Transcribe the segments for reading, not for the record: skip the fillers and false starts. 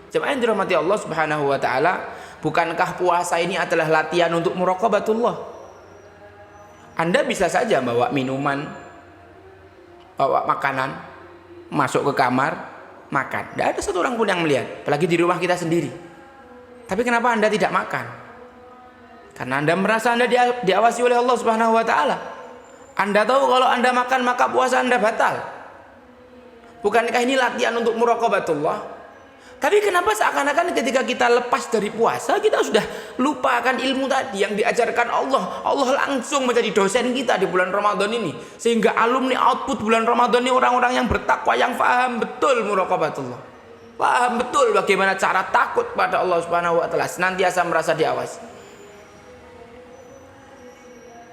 Jemaah yang dirahmati Allah Subhanahu wa taala, bukankah puasa ini adalah latihan untuk muraqabatullah? Anda bisa saja bawa minuman, bawa makanan, masuk ke kamar, makan. Tidak ada satu orang pun yang melihat, apalagi di rumah kita sendiri. Tapi kenapa Anda tidak makan? Karena Anda merasa Anda diawasi oleh Allah Subhanahu wa taala. Anda tahu kalau Anda makan maka puasa Anda batal. Bukankah ini latihan untuk muraqabatullah? Tapi kenapa seakan-akan ketika kita lepas dari puasa kita sudah lupakan ilmu tadi yang diajarkan Allah. Allah langsung menjadi dosen kita di bulan Ramadan ini, sehingga alumni output bulan Ramadan ini orang-orang yang bertakwa, yang paham betul muraqabatullah, paham betul bagaimana cara takut pada Allah Subhanahu wa taala, senantiasa merasa diawasi.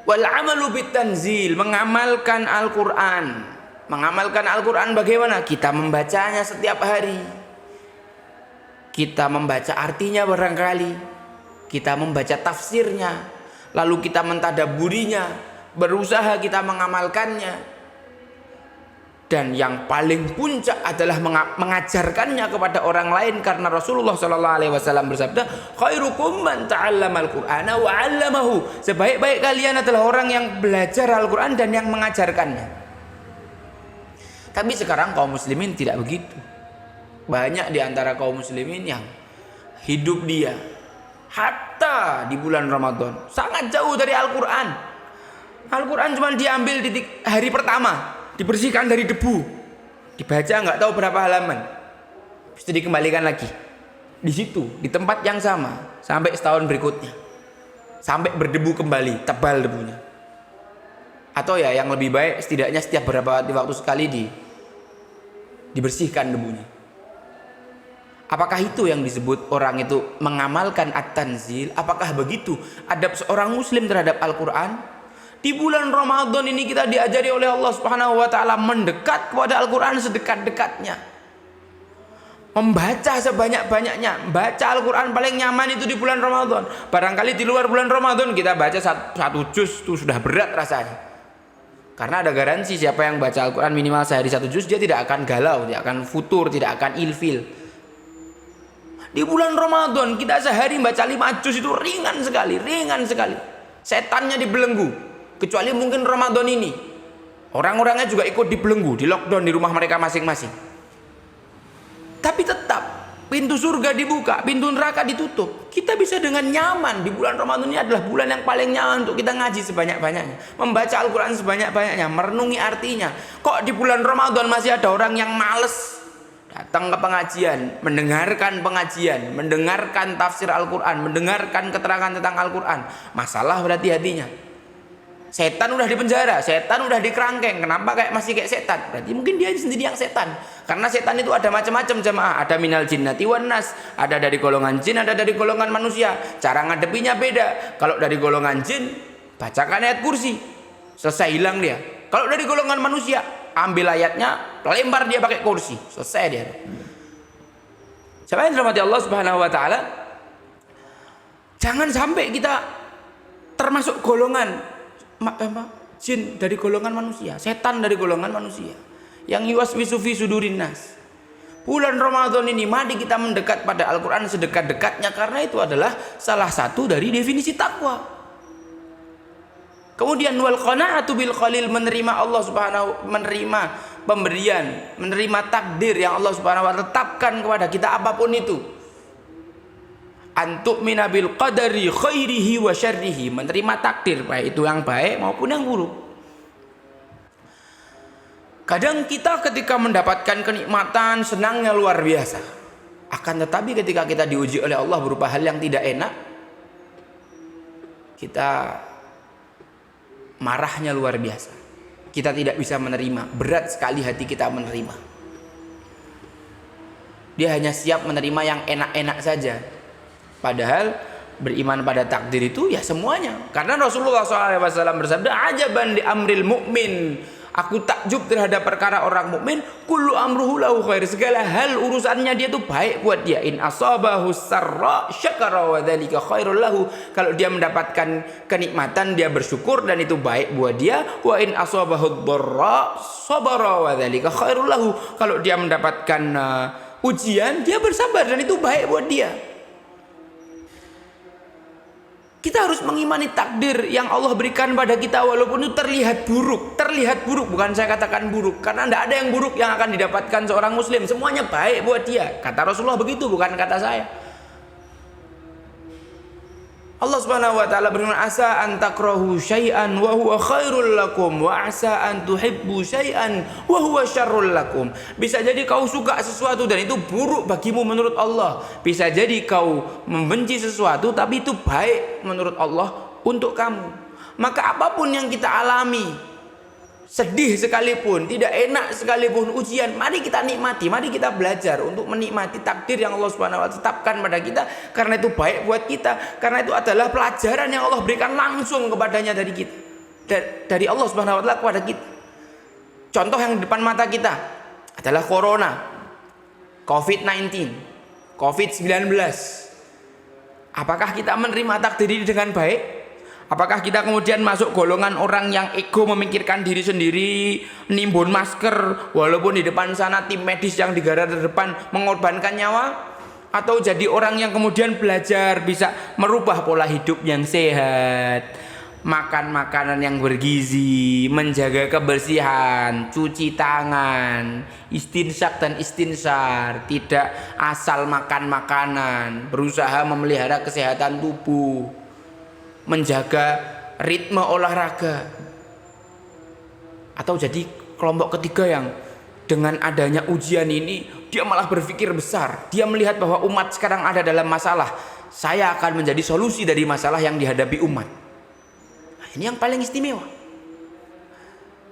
Wal amalu bitanzil, mengamalkan Al-Qur'an. Mengamalkan Al-Qur'an bagaimana? Kita membacanya setiap hari. Kita membaca artinya barangkali, kita membaca tafsirnya, lalu kita mentadaburinya, berusaha kita mengamalkannya. Dan yang paling puncak adalah mengajarkannya kepada orang lain, karena Rasulullah SAW bersabda, khairukum man ta'allamal Qur'ana wa 'allamahu. Sebaik-baik kalian adalah orang yang belajar Al-Qur'an dan yang mengajarkannya. Tapi sekarang kaum muslimin tidak begitu. Banyak di antara kaum muslimin yang hidup dia hatta di bulan Ramadan sangat jauh dari Al-Quran. Al-Quran cuma diambil di hari pertama, dibersihkan dari debu, dibaca nggak tahu berapa halaman, terus dikembalikan lagi di situ, di tempat yang sama sampai setahun berikutnya, sampai berdebu kembali, tebal debunya. Atau ya yang lebih baik setidaknya setiap beberapa waktu sekali dibersihkan debunya. Apakah itu yang disebut orang itu mengamalkan at-tanzil? Apakah begitu adab seorang muslim terhadap Al-Quran? Di bulan Ramadan ini kita diajari oleh Allah Subhanahu wa taala mendekat kepada Al-Quran sedekat-dekatnya. Membaca sebanyak-banyaknya. Baca Al-Quran paling nyaman itu di bulan Ramadan. Barangkali di luar bulan Ramadan kita baca satu juz itu sudah berat rasanya. Karena ada garansi siapa yang baca Al-Quran minimal sehari satu juz, dia tidak akan galau, tidak akan futur, tidak akan ilfil. Di bulan Ramadan kita sehari baca 5 juz itu ringan sekali, ringan sekali. Setannya dibelenggu. Kecuali mungkin Ramadan ini orang-orangnya juga ikut dibelenggu, di lockdown di rumah mereka masing-masing. Tapi tetap pintu surga dibuka, pintu neraka ditutup. Kita bisa dengan nyaman. Di bulan Ramadan ini adalah bulan yang paling nyaman untuk kita ngaji sebanyak-banyaknya, membaca Al-Quran sebanyak-banyaknya, merenungi artinya. Kok di bulan Ramadan masih ada orang yang males datang ke pengajian, mendengarkan tafsir Al-Quran, mendengarkan keterangan tentang Al-Quran? Masalah berarti hatinya. Setan udah dipenjara, setan udah dikerangkeng. Kenapa masih kayak setan? Berarti mungkin dia sendiri yang setan. Karena setan itu ada macam-macam jemaah. Ada minal jinnati wan nas, ada dari golongan jin, ada dari golongan manusia. Cara ngadepinya beda. Kalau dari golongan jin, bacakan ayat kursi, selesai hilang dia. Kalau dari golongan manusia, ambil ayatnya, lempar dia pakai kursi, selesai dia. Siapa yang dirahmati Allah Subhanahu wa taala, jangan sampai kita termasuk golongan jin dari golongan manusia, setan dari golongan manusia yang yuwaswisu fi sudurin nas. Bulan Ramadan ini mari kita mendekat pada Al-Quran sedekat-dekatnya, karena itu adalah salah satu dari definisi takwa. Kemudian wal qanaatu bil qalil, menerima Allah Subhanahu, menerima pemberian, menerima takdir yang Allah Subhanahu wa taala tetapkan kepada kita apapun itu. Antuk minabil qadari khairihi wa syarrihi, menerima takdir baik itu yang baik maupun yang buruk. Kadang kita ketika mendapatkan kenikmatan senangnya luar biasa, akan tetapi ketika kita diuji oleh Allah berupa hal yang tidak enak, kita marahnya luar biasa. Kita tidak bisa menerima, berat sekali hati kita menerima. Dia hanya siap menerima yang enak-enak saja. Padahal beriman pada takdir itu ya semuanya. Karena Rasulullah SAW bersabda, ajaban li amril mu'min, aku takjub terhadap perkara orang mukmin, kullu amruhu lahu khair, segala hal urusannya dia itu baik buat dia. In asabahu sarra syakara wa dzalika khairul lahu, kalau dia mendapatkan kenikmatan dia bersyukur dan itu baik buat dia. Wa in asabahu dharra sabara wa dzalika khairul lahu, kalau dia mendapatkan ujian, dia bersabar dan itu baik buat dia. Kita harus mengimani takdir yang Allah berikan pada kita walaupun itu terlihat buruk. Terlihat buruk, bukan saya katakan buruk. Karena tidak ada yang buruk yang akan didapatkan seorang muslim. Semuanya baik buat dia. Kata Rasulullah begitu, bukan kata saya. Allah Subhanahu wa taala berfirman, "Asa an takrahu syai'an wa huwa khairul lakum wa asa an tuhibbu syai'an wa huwa syarrul lakum." Bisa jadi kau suka sesuatu dan itu buruk bagimu menurut Allah. Bisa jadi kau membenci sesuatu tapi itu baik menurut Allah untuk kamu. Maka apapun yang kita alami, sedih sekalipun, tidak enak sekalipun ujian, mari kita nikmati, mari kita belajar untuk menikmati takdir yang Allah Subhanahu wa taala tetapkan pada kita, karena itu baik buat kita, karena itu adalah pelajaran yang Allah berikan langsung kepadanya dari kita, dari Allah Subhanahu wa taala kepada kita. Contoh yang di depan mata kita adalah corona, COVID-19, COVID-19. Apakah kita menerima takdir ini dengan baik? Apakah kita kemudian masuk golongan orang yang ego memikirkan diri sendiri, nimbun masker, walaupun di depan sana tim medis yang di garda terdepan mengorbankan nyawa? Atau jadi orang yang kemudian belajar bisa merubah pola hidup yang sehat, makan makanan yang bergizi, menjaga kebersihan, cuci tangan, istinsyak dan istinsar, tidak asal makan makanan, berusaha memelihara kesehatan tubuh, menjaga ritme olahraga. Atau jadi kelompok ketiga yang dengan adanya ujian ini dia malah berpikir besar. Dia melihat bahwa umat sekarang ada dalam masalah, saya akan menjadi solusi dari masalah yang dihadapi umat. Nah, ini yang paling istimewa.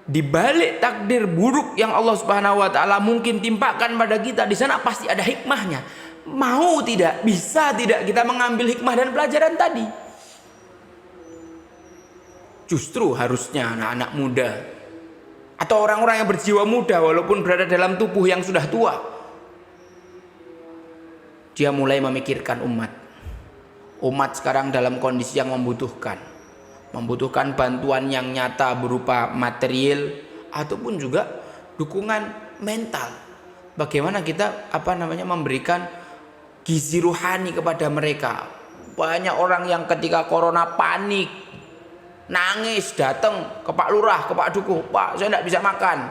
Di balik takdir buruk yang Allah Subhanahu wa taala mungkin timpakan pada kita, di sana pasti ada hikmahnya. Mau tidak, bisa tidak kita mengambil hikmah dan pelajaran tadi? Justru harusnya anak-anak muda atau orang-orang yang berjiwa muda walaupun berada dalam tubuh yang sudah tua, dia mulai memikirkan umat. Umat sekarang dalam kondisi yang membutuhkan bantuan yang nyata berupa material ataupun juga dukungan mental. Bagaimana kita memberikan gizi ruhani kepada mereka. Banyak orang yang ketika corona panik, nangis, datang ke Pak Lurah, ke Pak Dukuh, "Pak, saya tidak bisa makan."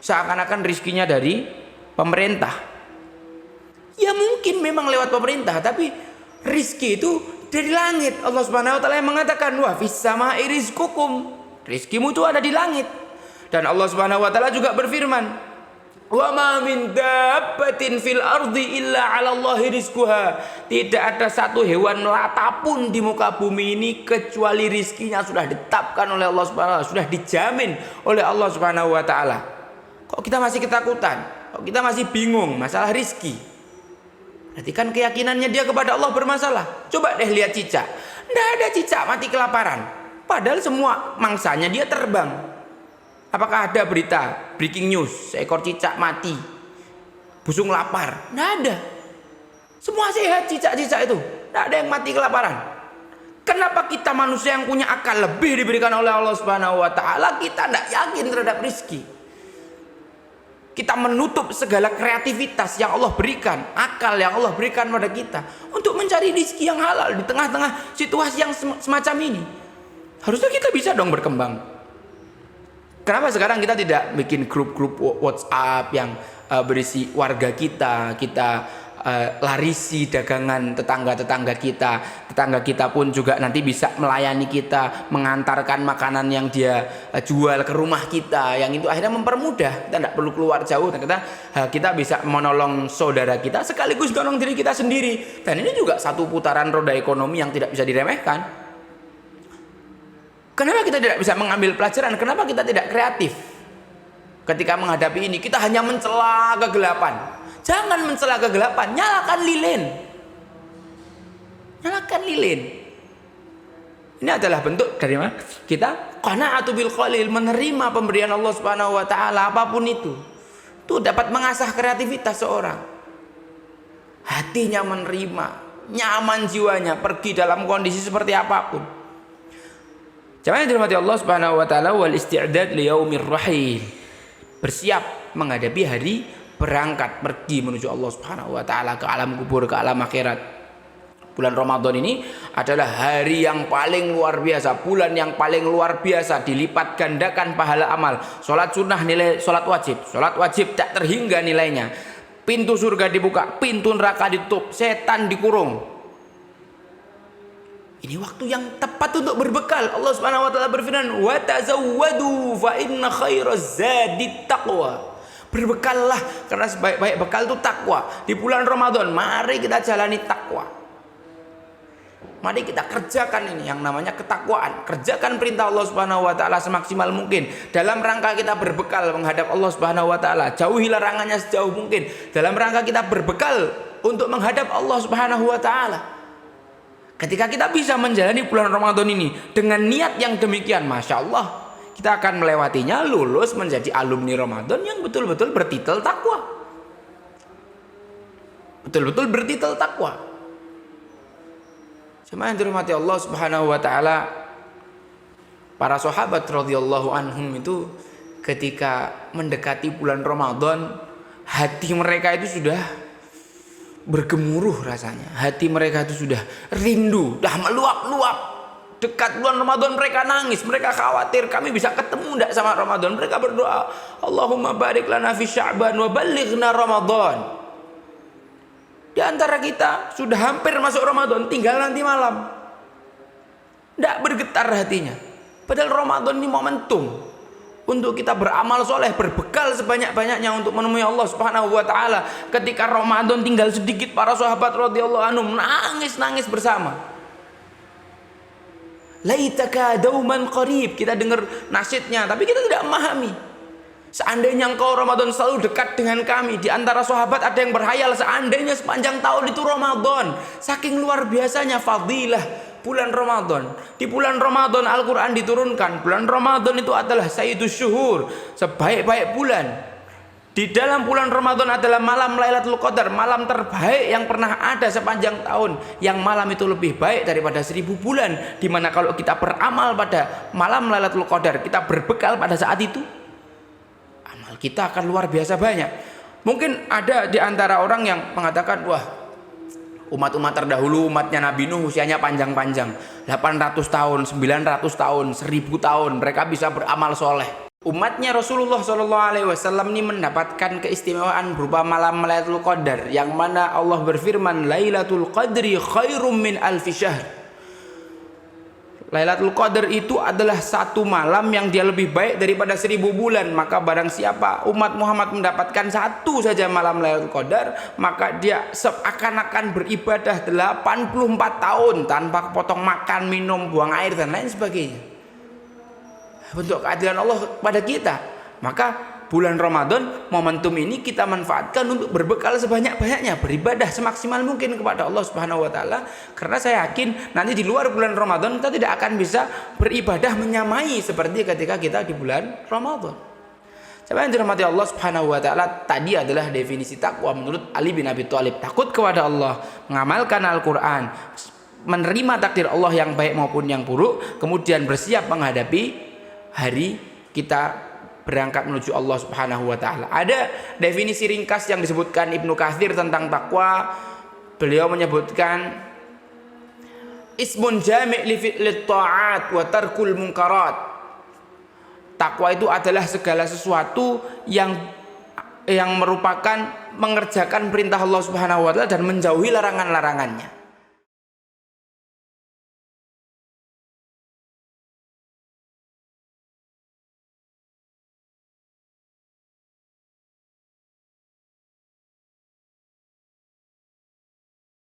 Seakan-akan rizkinya dari pemerintah. Ya mungkin memang lewat pemerintah, tapi rizki itu dari langit. Allah Subhanahu wa taala yang mengatakan, "Wa fis sama'i rizqukum." Rizkimu itu ada di langit. Dan Allah Subhanahu wa taala juga berfirman, "Wa ma min dabbatin fil ardi illa 'ala Allahi rizquha." Tidak ada satu hewan melata pun di muka bumi ini kecuali rizkinya sudah ditetapkan oleh Allah Subhanahu wa taala, sudah dijamin oleh Allah Subhanahu wa taala. Kok kita masih ketakutan? Kok kita masih bingung masalah rizki? Berarti kan keyakinannya dia kepada Allah bermasalah. Coba deh lihat cicak. Tidak ada cicak mati kelaparan. Padahal semua mangsanya dia terbang. Apakah ada berita breaking news seekor cicak mati busung lapar? Nggak ada. Semua sehat cicak-cicak itu, nggak ada yang mati kelaparan. Kenapa kita manusia yang punya akal lebih diberikan oleh Allah Subhanahu wa taala, kita nggak yakin terhadap rezeki? Kita menutup segala kreativitas yang Allah berikan, akal yang Allah berikan pada kita untuk mencari rezeki yang halal di tengah-tengah situasi yang semacam ini. Harusnya kita bisa dong berkembang. Kenapa sekarang kita tidak bikin grup-grup WhatsApp yang berisi warga kita larisi dagangan tetangga-tetangga kita. Tetangga kita pun juga nanti bisa melayani kita, mengantarkan makanan yang dia jual ke rumah kita. Yang itu akhirnya mempermudah. Kita tidak perlu keluar jauh. Dan kita bisa menolong saudara kita sekaligus menolong diri kita sendiri. Dan ini juga satu putaran roda ekonomi yang tidak bisa diremehkan. Kenapa kita tidak bisa mengambil pelajaran? Kenapa kita tidak kreatif? Ketika menghadapi ini, kita hanya mencela kegelapan. Jangan mencela kegelapan, nyalakan lilin. Nyalakan lilin. Ini adalah bentuk dari mana? Kita qanaatu bil qalil, menerima pemberian Allah Subhanahu wa taala apapun itu. Itu dapat mengasah kreativitas seorang. Hatinya menerima, nyaman jiwanya pergi dalam kondisi seperti apapun. Jamaah yang dirahmati Allah Subhanahu wa taala, wal isti'dad li yaumir rahil. bersiap menghadapi hari berangkat pergi menuju Allah Subhanahu wa taala, ke alam kubur, ke alam akhirat. Bulan Ramadan ini adalah hari yang paling luar biasa, bulan yang paling luar biasa, dilipat gandakan pahala amal. Sholat sunnah nilai sholat wajib tak terhingga nilainya. Pintu surga dibuka, pintu neraka ditutup, setan dikurung. Ini waktu yang tepat untuk berbekal. Allah Subhanahu wa taala berfirman, "Wa tazawwadu fa inna khairaz zadi taqwa." Berbekallah karena sebaik-baik bekal itu takwa. Di bulan Ramadan, mari kita jalani takwa. Mari kita kerjakan ini yang namanya ketakwaan. Kerjakan perintah Allah Subhanahu wa taala semaksimal mungkin dalam rangka kita berbekal menghadap Allah Subhanahu wa taala. Jauhi larangannya sejauh mungkin dalam rangka kita berbekal untuk menghadap Allah Subhanahu wa taala. Ketika kita bisa menjalani bulan Ramadan ini dengan niat yang demikian, Masya Allah, kita akan melewatinya, lulus menjadi alumni Ramadan yang betul-betul bertitel takwa. Betul-betul bertitel takwa. Jemaah yang dirahmati Allah Subhanahu wa taala, para sahabat radhiyallahu anhum itu ketika mendekati bulan Ramadan, hati mereka itu sudah bergemuruh rasanya. Hati mereka itu sudah rindu, sudah meluap-luap. Dekat bulan Ramadan mereka nangis, mereka khawatir kami bisa ketemu enggak sama Ramadan. Mereka berdoa, Allahumma barik lana fi Sya'ban wa ballighna Ramadan. Di antara kita sudah hampir masuk Ramadan, tinggal nanti malam. Tidak bergetar hatinya. Padahal Ramadan ini momentum untuk kita beramal soleh, berbekal sebanyak-banyaknya untuk menemui Allah Subhanahu wa taala. Ketika Ramadan tinggal sedikit, para sahabat radhiyallahu anhum nangis-nangis bersama. Laitaka dauman qarib. Kita dengar nasyidnya, tapi kita tidak memahami. Seandainya engkau Ramadan selalu dekat dengan kami. Di antara sahabat ada yang berhayal seandainya sepanjang tahun itu Ramadan. Saking luar biasanya fadilah bulan Ramadan. Di bulan Ramadan Al-Quran diturunkan. Bulan Ramadan itu adalah sayyidus syuhur, sebaik-baik bulan. Di dalam bulan Ramadan adalah malam Lailatul Qadar, malam terbaik yang pernah ada sepanjang tahun. Yang malam itu lebih baik daripada 1000 bulan. Dimana kalau kita beramal pada malam Lailatul Qadar, kita berbekal pada saat itu, amal kita akan luar biasa banyak. Mungkin ada di antara orang yang mengatakan, wah, umat-umat terdahulu, umatnya Nabi Nuh usianya panjang-panjang, 800 tahun, 900 tahun, 1000 tahun, mereka bisa beramal soleh. Umatnya Rasulullah SAW ini mendapatkan keistimewaan berupa malam Lailatul Qadar, yang mana Allah berfirman, Lailatul Qadri khairum min alfi syahr. Lailatul Qadar itu adalah satu malam yang dia lebih baik daripada 1000 bulan. Maka barang siapa umat Muhammad mendapatkan satu saja malam Lailatul Qadar, maka dia seakan-akan beribadah 84 tahun tanpa potong makan, minum, buang air dan lain sebagainya. Bentuk keadilan Allah kepada kita. Maka bulan Ramadan, momentum ini kita manfaatkan untuk berbekal sebanyak-banyaknya, beribadah semaksimal mungkin kepada Allah Subhanahu wa taala, karena saya yakin nanti di luar bulan Ramadan kita tidak akan bisa beribadah menyamai seperti ketika kita di bulan Ramadan. Siapa yang dirahmati Allah Subhanahu wa taala, tadi adalah definisi takwa menurut Ali bin Abi Thalib. Takut kepada Allah, mengamalkan Al-Qur'an, menerima takdir Allah yang baik maupun yang buruk, kemudian bersiap menghadapi hari kita berangkat menuju Allah Subhanahu wa taala. Ada definisi ringkas yang disebutkan Ibnu Katsir tentang takwa. Beliau menyebutkan ismun jami' li ta'at wa tarkul munkarat. Takwa itu adalah segala sesuatu yang merupakan mengerjakan perintah Allah Subhanahu wa taala dan menjauhi larangan-larangannya.